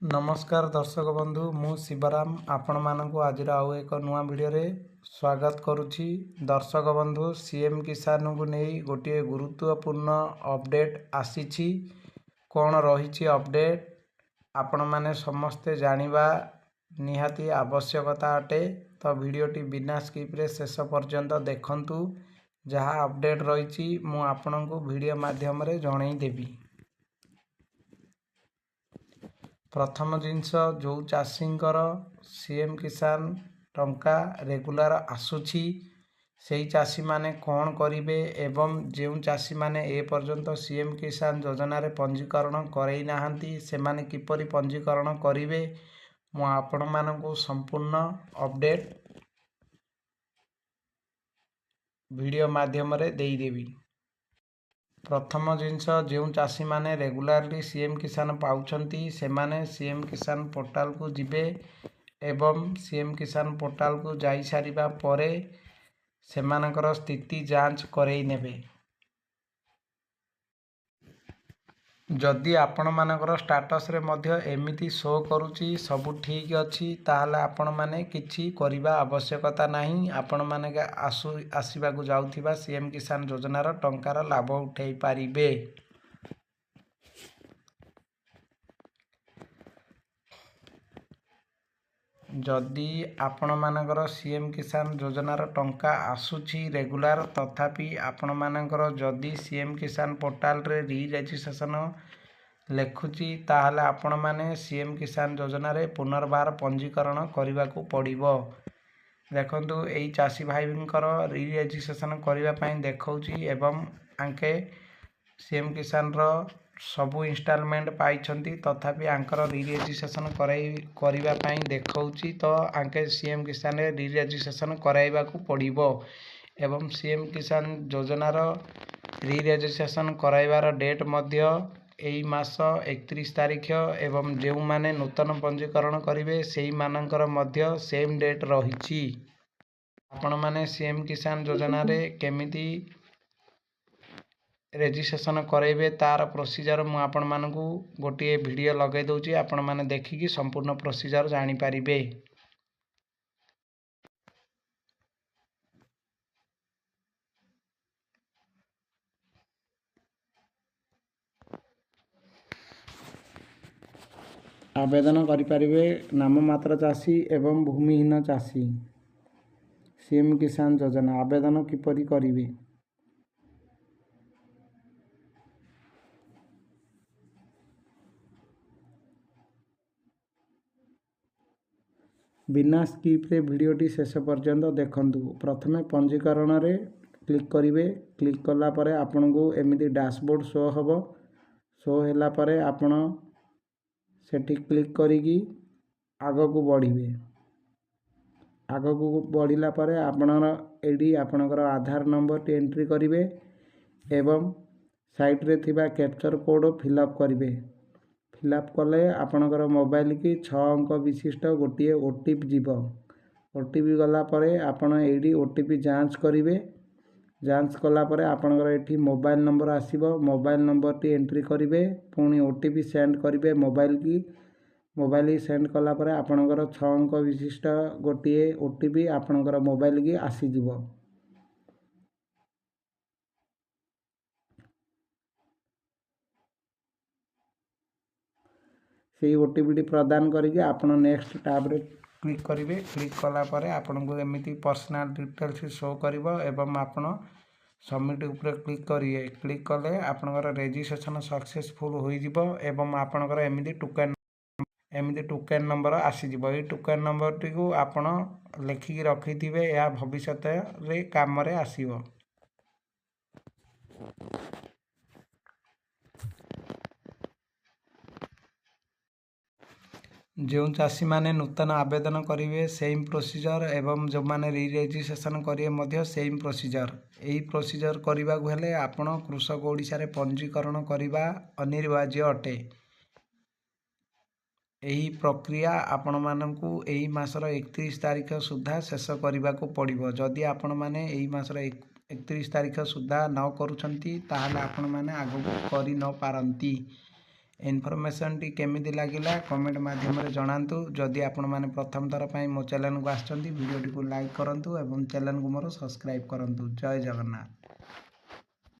नमस्कार दर्शक बंधु मु शिवराम आपण मानक आज आउ एक नुआ वीडियो रे स्वागत करुछि। दर्शक बंधु सीएम किसान को नहीं गोटे गुरुत्वपूर्ण अपडेट आसीछि। कौन रही अपडेट आपण माने समस्ते जानिबा निहाती आवश्यकता अटे। तो वीडियोटी बिना स्किप रे शेष पर्यंत देखंतु। जहाँ अपडेट रही मु आपनकु वीडियो माध्यम रे जणै देबी। प्रथम जिनस जो चाषींकर सीएम किसान टंका रेगुलार आसुछि सेही चाषी माने कौन करिवे एवं जो चाषी माने ए पर्यंत सीएम किसान योजना रे पंजीकरण करई नाहंती सेमाने किपरि पंजीकरण करिवे मु आपण मानकु संपूर्ण अपडेट वीडियो माध्यम रे देई देबी। प्रथम जिनस जो चाषी माने रेगुलारली सीएम किसान पाउछंती सेमाने सीएम किसान पोर्टाल को जिबे एवं सीएम किसान पोर्टाल को जाई सारिबा परे सेमानकर स्थिति जांच करई नेबे। जदि आपण मानकर स्टाटस रे मध्य एमिति शो करूची सबु ठीक अछि ताहाले आपण माने किछि करिबा आवश्यकता नाही। आपण माने आसीबा को जाउथिबा सीएम किसान योजनार टंकार लाभ उठाई पारिबे। जदि आपण मानकर सीएम किसान योजनार टंका आसुची रेगुलार तथापि आपण मानकर जदि सीएम किसान पोर्टाल रे री रजिस्ट्रेशन लेखुची ताहाले आपण माने सीएम किसान योजना रे पुनर्बार पंजीकरण करने को पड़िबो। देखंतु एई चाषी भाईंकर री रजिस्ट्रेशन करबा पई देखौची एवं आंके सीएम किसान रो सबु इंस्टॉलमेंट पाइछंती तथापि आंकर री रजिस्ट्रेशन करबा पई देखौची तो आंके सीएम किसान रे री रजिस्ट्रेशन कराइबा को पड़िबो एवं सीएम किसान योजना रो री रजिस्ट्रेशन कराइबार डेट मध्य एई मास 31 तारिख एवं जो माने नूतन पंजीकरण करिवे सेही मानकर मध्य सेम डेट रहिछि। आपण माने सीएम किसान योजना रे केमिति रजिस्ट्रेशन कराइबे तार प्रोसीजर मु आपण मानकु गोटे वीडियो लगे दउची आपण माने देखिकी संपूर्ण प्रोसीजर जानि पारिबे। आवेदन करिपारिबे नाम मात्र चाषी एवं भूमिहीन चाषी। सीएम किसान योजना आवेदन किपरि करिवे। बिना स्किप रे वीडियोटी शेष पर्यंत देखंतु। प्रथमे पंजीकरण रे क्लिक करिवे। क्लिक कला परे आपन को एमिति डैशबोर्ड शो हबो। शो होला परे आपन सेठी क्लिक करिकी आगो को बढ़िबे। आगो को बढ़िला परे आपनर एडी आपनकर आधार नंबर टी एंट्री करिवे एवं साइट रे थिबा कैप्चर कोड फिलअप करिवे। फिलअप कले आपनकर मोबाइल की 6 अंक विशिष्ट गोटे ओटीपी जीव। ओटीपी गला परे आपण एडी ओटीपी जांच करिवे। जांच कला परे आपनकर एठी मोबाइल नंबर आसीबो। मोबाइल नंबर टी एंट्री करिवे पुणी ओटीपी सेंड करिवे मोबाइल की सेंड कला परे आपनकर 6 अंक विशिष्ट गोटे ओटीपी आपनकर मोबाइल की आसी जीवो। से ओटीपी प्रदान करके आपण नेक्स्ट टैब रे क्लिक करिवे। क्लिक कला परे आपण को एमिति पर्सनल डिटेल्स शो करिवो एवं आपण सबमिट ऊपर क्लिक करिए। क्लिक कले आपनकर रजिस्ट्रेशन सक्सेसफुल होई जिवो एवं आपनकर एमिति टोकन नंबर आसी जिवो। ए टोकन नंबर टी को आपण लेखिक रखिथिबे या भविष्यत रे काम रे आसीबो। जो चाषी माने नूतन आवेदन करेंगे सेम प्रोसीजर एवं जो माने री रजिस्ट्रेशन करेंगे सेम प्रोसीजर। यही प्रोसीजर करने को हेले आपण कृषक ओडिशा रे पंजीकरण करने अनिवार्य अटे। यही प्रक्रिया आपण मानकु एही मासर 31 तारिख सुधा शेष करने को पड़िबो। जदि आपण माने एही मासर 31 तारिख सुधा न करूछंती ताहाले आपण माने आगो करि न पारंती। इनफॉरमेशनटी केमिति लगिला कमेंट माध्यम जनातु। जदि आपने प्रथम थर पर मो चैनल को आसछंती वीडियोटी को लाइक करंतु एवं चैनल को मोर सब्सक्राइब करंतु। जय जगन्नाथ।